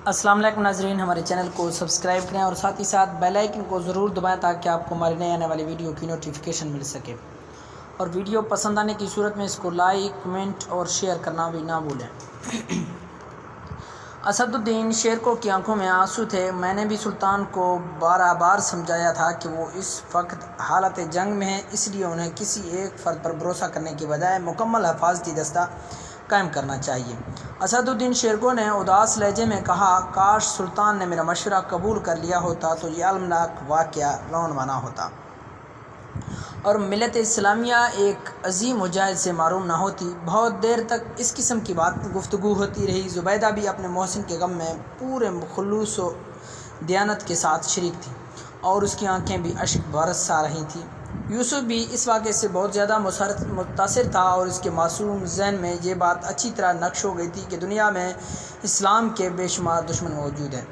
السلام علیکم ناظرین، ہمارے چینل کو سبسکرائب کریں اور ساتھ ہی ساتھ بیل آئیکن کو ضرور دبائیں تاکہ آپ کو ہماری نئے آنے والی ویڈیو کی نوٹیفیکیشن مل سکے، اور ویڈیو پسند آنے کی صورت میں اس کو لائک، کمنٹ اور شیئر کرنا بھی نہ بھولیں۔ اسد الدین شیرکو کی آنکھوں میں آنسو تھے۔ میں نے بھی سلطان کو بار سمجھایا تھا کہ وہ اس وقت حالت جنگ میں ہیں، اس لیے انہیں کسی ایک فرد پر بھروسہ کرنے کی بجائے مکمل حفاظتی دستہ قائم کرنا چاہیے۔ اسد الدین شیرکو نے اداس لہجے میں کہا، کاش سلطان نے میرا مشورہ قبول کر لیا ہوتا تو یہ المناک واقعہ رونما نہ ہوتا اور ملت اسلامیہ ایک عظیم مجاہد سے معروم نہ ہوتی۔ بہت دیر تک اس قسم کی گفتگو ہوتی رہی۔ زبیدہ بھی اپنے محسن کے غم میں پورے خلوص و دیانت کے ساتھ شریک تھی اور اس کی آنکھیں بھی اشک برسا رہی تھیں۔ یوسف بھی اس واقعے سے بہت زیادہ متاثر تھا اور اس کے معصوم ذہن میں یہ بات اچھی طرح نقش ہو گئی تھی کہ دنیا میں اسلام کے بے شمار دشمن موجود ہیں۔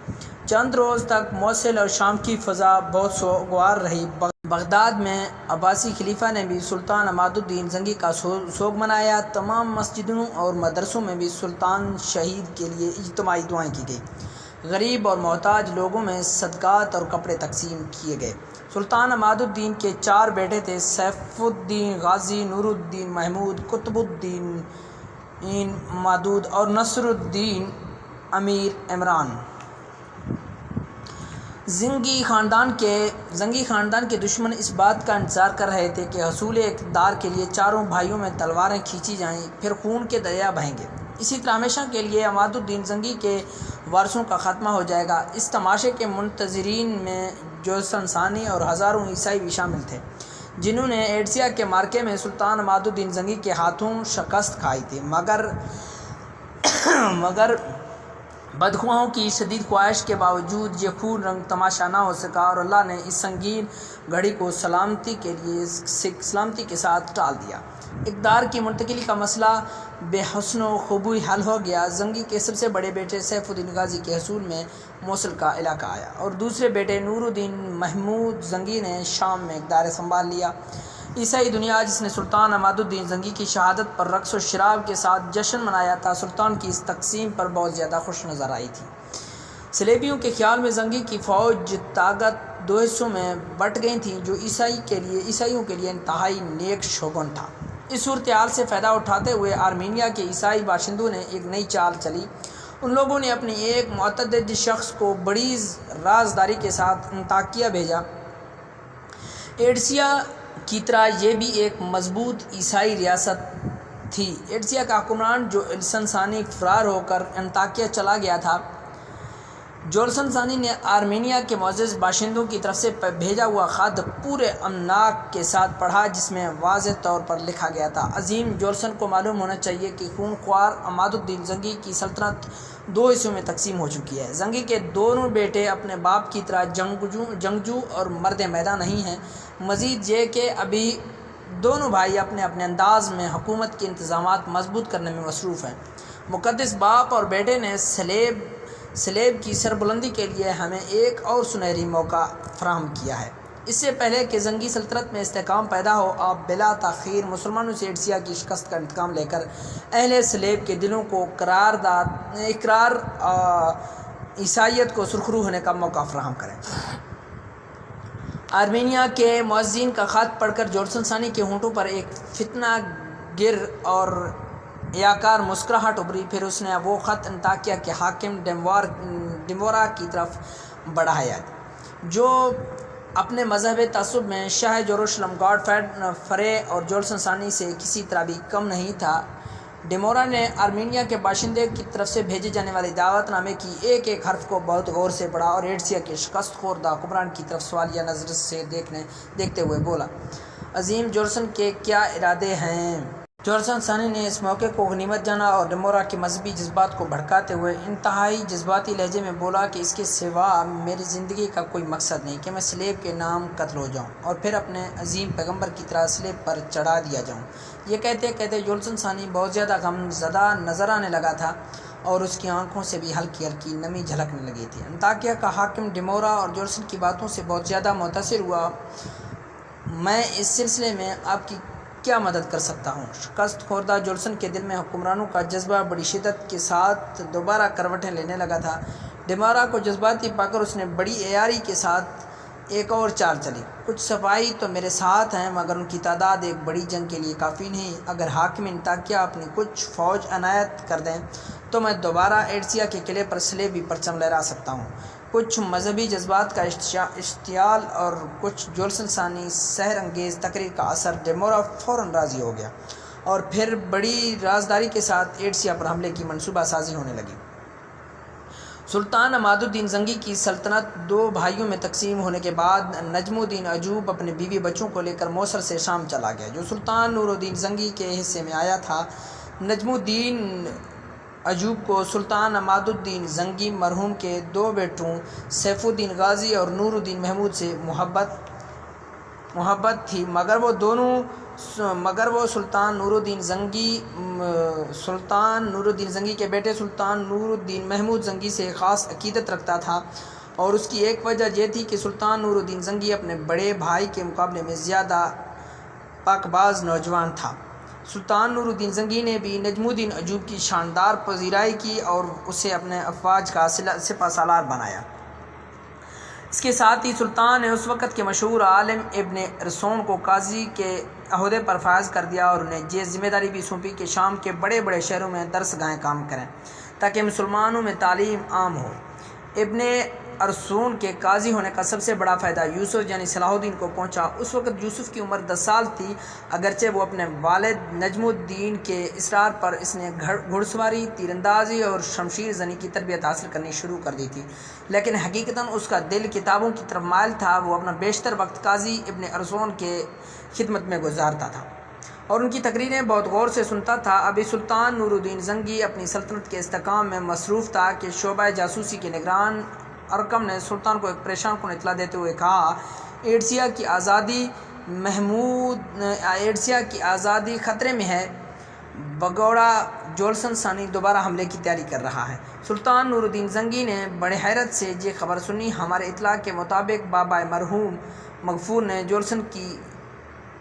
چند روز تک موصل اور شام کی فضا بہت سوگوار رہی۔ بغداد میں عباسی خلیفہ نے بھی سلطان عماد الدین زنگی کا سوگ منایا۔ تمام مسجدوں اور مدرسوں میں بھی سلطان شہید کے لیے اجتماعی دعائیں کی گئی۔ غریب اور محتاج لوگوں میں صدقات اور کپڑے تقسیم کیے گئے۔ سلطان عماد الدین کے 4 بیٹے تھے: سیف الدین غازی، نور الدین محمود، قطب الدین مودود اور نصر الدین امیر عمران۔ زنگی خاندان کے دشمن اس بات کا انتظار کر رہے تھے کہ حصول اقتدار کے لیے چاروں بھائیوں میں تلواریں کھینچی جائیں، پھر خون کے دریا بہیں گے۔ اسی طرح ہمیشہ کے لیے عماد الدین زنگی کے وارثوں کا خاتمہ ہو جائے گا۔ اس تماشے کے منتظرین میں جولسن ثانی اور ہزاروں عیسائی بھی شامل تھے، جنہوں نے ایڈسیا کے معرکے میں سلطان عماد الدین زنگی کے ہاتھوں شکست کھائی تھی، مگر بدخواہوں کی شدید خواہش کے باوجود یہ خون رنگ تماشا نہ ہو سکا اور اللہ نے اس سنگین گھڑی کو سلامتی کے ساتھ ٹال دیا۔ اقتدار کی منتقلی کا مسئلہ بے حسن و خوبی حل ہو گیا۔ زنگی کے سب سے بڑے بیٹے سیف الدین غازی کے حصول میں موصل کا علاقہ آیا اور دوسرے بیٹے نور الدین محمود زنگی نے شام میں اقتدار سنبھال لیا۔ عیسائی دنیا جس نے سلطان عماد الدین زنگی کی شہادت پر رقص و شراب کے ساتھ جشن منایا تھا، سلطان کی اس تقسیم پر بہت زیادہ خوش نظر آئی تھی۔ صلیبیوں کے خیال میں زنگی کی فوج طاقت 2 حصوں میں بٹ گئی تھی، جو عیسائیوں کے لیے انتہائی نیک شگون تھا۔ اس صورتحال سے فائدہ اٹھاتے ہوئے آرمینیا کے عیسائی باشندوں نے ایک نئی چال چلی۔ ان لوگوں نے اپنے ایک متعدد شخص کو بڑی رازداری کے ساتھ انطاکیہ بھیجا۔ ایڈسیا کی طرح یہ بھی ایک مضبوط عیسائی ریاست تھی۔ ایڈسیا کا حکمران جولسن ثانی فرار ہو کر انطاکیہ چلا گیا تھا۔ جولسن ثانی نے آرمینیا کے معزز باشندوں کی طرف سے بھیجا ہوا خط پورے املاک کے ساتھ پڑھا، جس میں واضح طور پر لکھا گیا تھا، عظیم جولسن کو معلوم ہونا چاہیے کہ خون خوار عماد الدین زنگی کی سلطنت 2 حصوں میں تقسیم ہو چکی ہے۔ زنگی کے دونوں بیٹے اپنے باپ کی طرح جنگجو اور مرد میدان نہیں ہیں۔ مزید یہ کہ ابھی دونوں بھائی اپنے اپنے انداز میں حکومت کے انتظامات مضبوط کرنے میں مصروف ہیں۔ مقدس باپ اور بیٹے نے صلیب کی سربلندی کے لیے ہمیں ایک اور سنہری موقع فراہم کیا ہے۔ اس سے پہلے کہ زنگی سلطنت میں استحکام پیدا ہو، آپ بلا تاخیر مسلمانوں سے ایڈسیا کی شکست کا انتقام لے کر اہل صلیب کے دلوں کو اقرار عیسائیت کو سرخرو ہونے کا موقع فراہم کریں۔ آرمینیا کے معززین کا خط پڑھ کر جولسن ثانی کے ہونٹوں پر ایک فتنہ گر اور عیاکار مسکراہٹ ابھری۔ پھر اس نے وہ خط انطاکیہ کے حاکم ڈیمورا کی طرف بڑھایا، جو اپنے مذہب تعصب میں شاہ یروشلم گاڈفرے اور جولسن ثانی سے کسی طرح بھی کم نہیں تھا۔ ڈیمورا نے آرمینیا کے باشندے کی طرف سے بھیجے جانے والے دعوت نامے کی ایک ایک حرف کو بہت غور سے پڑھا اور ایڈسیا کے شکست خوردہ حکمران کی طرف سوالیہ نظر سے دیکھتے ہوئے بولا، عظیم جولسن کے کیا ارادے ہیں؟ جولسن ثانی نے اس موقع کو غنیمت جانا اور ڈیمورا کے مذہبی جذبات کو بھڑکاتے ہوئے انتہائی جذباتی لہجے میں بولا کہ اس کے سوا میری زندگی کا کوئی مقصد نہیں کہ میں صلیب کے نام قتل ہو جاؤں اور پھر اپنے عظیم پیغمبر کی طرح صلیب پر چڑھا دیا جاؤں۔ یہ کہتے کہتے جولسن ثانی بہت زیادہ غم زدہ نظر آنے لگا تھا اور اس کی آنکھوں سے بھی ہلکی ہلکی نمی جھلکنے لگی تھی۔ انطاکیہ کا حاکم ڈیمورا اور جولسن کی باتوں سے بہت زیادہ متاثر ہوا۔ میں اس سلسلے میں آپ کی کیا مدد کر سکتا ہوں؟ شکست خوردہ جولسن کے دل میں حکمرانوں کا جذبہ بڑی شدت کے ساتھ دوبارہ کروٹیں لینے لگا تھا۔ ڈیمورا کو جذباتی پا کر اس نے بڑی عیاری کے ساتھ ایک اور چال چلی۔ کچھ سپاہی تو میرے ساتھ ہیں مگر ان کی تعداد ایک بڑی جنگ کے لیے کافی نہیں۔ اگر حاکم انطاکیہ اپنی کچھ فوج عنایت کر دیں تو میں دوبارہ ایڈسیا کے قلعے پر صلیبی پرچم لہرا سکتا ہوں۔ کچھ مذہبی جذبات کا اشتعال اور کچھ جولسن ثانی سحر انگیز تقریر کا اثر ڈیمورا فوراً راضی ہو گیا اور پھر بڑی رازداری کے ساتھ ایڈسیا پر حملے کی منصوبہ سازی ہونے لگی۔ سلطان عماد الدین زنگی کی سلطنت دو بھائیوں میں تقسیم ہونے کے بعد نجم الدین عجوب اپنے بیوی بچوں کو لے کر موصل سے شام چلا گیا، جو سلطان نور الدین زنگی کے حصے میں آیا تھا۔ نجم الدین عجوب کو سلطان عماد الدین زنگی مرحوم کے دو بیٹوں سیف الدین غازی اور نور الدین محمود سے محبت تھی، مگر وہ سلطان نور الدین زنگی کے بیٹے سلطان نور الدین محمود زنگی سے خاص عقیدت رکھتا تھا، اور اس کی ایک وجہ یہ تھی کہ سلطان نور الدین زنگی اپنے بڑے بھائی کے مقابلے میں زیادہ پاکباز نوجوان تھا۔ سلطان نور الدین زنگی نے بھی نجم الدین عجوب کی شاندار پذیرائی کی اور اسے اپنے افواج کا سپہ سالار بنایا۔ اس کے ساتھ ہی سلطان نے اس وقت کے مشہور عالم ابن ارسطو کو قاضی کے عہدے پر فائز کر دیا اور انہیں یہ ذمہ داری بھی سونپی کہ شام کے بڑے بڑے شہروں میں درس گاہیں کام کریں تاکہ مسلمانوں میں تعلیم عام ہو۔ ابن ارسطو کے قاضی ہونے کا سب سے بڑا فائدہ یوسف یعنی صلاح الدین کو پہنچا۔ اس وقت یوسف کی عمر 10 سال تھی، اگرچہ وہ اپنے والد نجم الدین کے اصرار پر اس نے گھڑ سواری، تیر اندازی اور شمشیر زنی کی تربیت حاصل کرنی شروع کر دی تھی، لیکن حقیقتاً اس کا دل کتابوں کی طرف مائل تھا۔ وہ اپنا بیشتر وقت قاضی ابن ارسطو کے خدمت میں گزارتا تھا اور ان کی تقریریں بہت غور سے سنتا تھا۔ ابھی سلطان نور الدین زنگی اپنی سلطنت کے استحکام میں مصروف تھا کہ شعبہ جاسوسی کے نگران ارقم نے سلطان کو ایک پریشان کن اطلاع دیتے ہوئے کہا، ایڈسیا کی آزادی خطرے میں ہے، بگوڑا جولسن ثانی دوبارہ حملے کی تیاری کر رہا ہے۔ سلطان نور الدین زنگی نے بڑے حیرت سے یہ خبر سنی۔ ہمارے اطلاع کے مطابق بابا مرحوم مغفور نے جولسن کی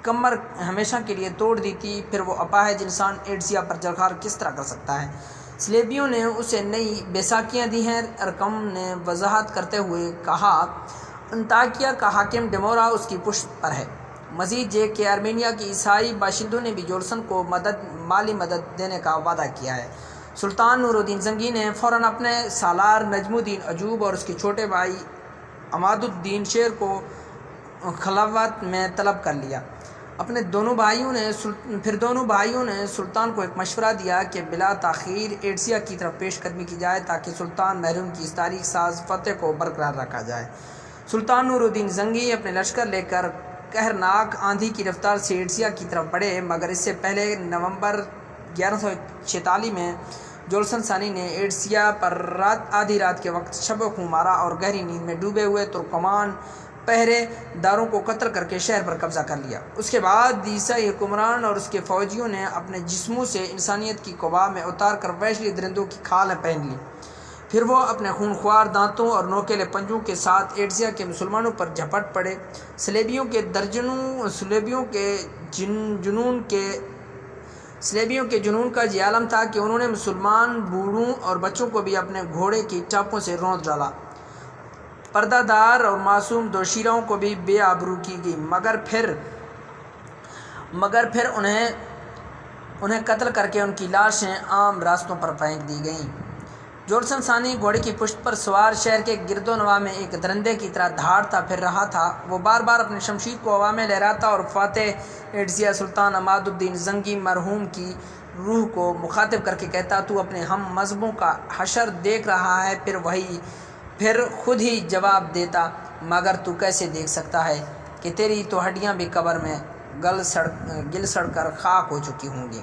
کمر ہمیشہ کے لیے توڑ دی تھی، پھر وہ اپاہج انسان ایڈسیا پر جلخار کس طرح کر سکتا ہے؟ صلیبیوں نے اسے نئی بیساکھیاں دی ہیں۔ ارقم نے وضاحت کرتے ہوئے کہا، انطاکیہ کا حاکم ڈیمورا اس کی پشت پر ہے۔ مزید یہ کہ آرمینیا کے عیسائی باشندوں نے بھی جولسن کو مالی مدد دینے کا وعدہ کیا ہے۔ سلطان نور الدین زنگی نے فوراً اپنے سالار نجم الدین عجوب اور اس کے چھوٹے بھائی عماد الدین شیر کو خلوت میں طلب کر لیا۔ دونوں بھائیوں نے سلطان کو ایک مشورہ دیا کہ بلا تاخیر ایڈسیا کی طرف پیش قدمی کی جائے تاکہ سلطان محروم کی اس تاریخ ساز فتح کو برقرار رکھا جائے۔ سلطان نور الدین زنگی اپنے لشکر لے کر قہرناک آندھی کی رفتار سے ایڈسیا کی طرف بڑھے، مگر اس سے پہلے نومبر 1146 میں جولسن ثانی نے ایڈسیا پر آدھی رات کے وقت شب و خوں مارا اور گہری نیند میں ڈوبے ہوئے ترکمان پہرے داروں کو قتل کر کے شہر پر قبضہ کر لیا۔ اس کے بعد عیسائی حکمران اور اس کے فوجیوں نے اپنے جسموں سے انسانیت کی قبا میں اتار کر وحشی درندوں کی کھالیں پہن لی، پھر وہ اپنے خونخوار دانتوں اور نوکیلے پنجوں کے ساتھ ایڈسیا کے مسلمانوں پر جھپٹ پڑے۔ صلیبیوں کے جنون کا یہ عالم تھا کہ انہوں نے مسلمان بوڑھوں اور بچوں کو بھی اپنے گھوڑے کی ٹاپوں سے رونت ڈالا۔ پردہ دار اور معصوم دوشیراؤں کو بھی بے آبرو کی گئی، مگر پھر انہیں قتل کر کے ان کی لاشیں عام راستوں پر پھینک دی گئیں۔ جولسن ثانی گھوڑے کی پشت پر سوار شہر کے گرد و نواح میں ایک درندے کی طرح دھاڑتا پھر رہا تھا۔ وہ بار بار اپنی شمشیر کو ہوا میں لہراتا اور فاتح ایڈسیا سلطان عماد الدین زنگی مرحوم کی روح کو مخاطب کر کے کہتا، تو اپنے ہم مذہبوں کا حشر دیکھ رہا ہے؟ پھر خود ہی جواب دیتا، مگر تو کیسے دیکھ سکتا ہے کہ تیری تو ہڈیاں بھی قبر میں گل سڑ کر خاک ہو چکی ہوں گی۔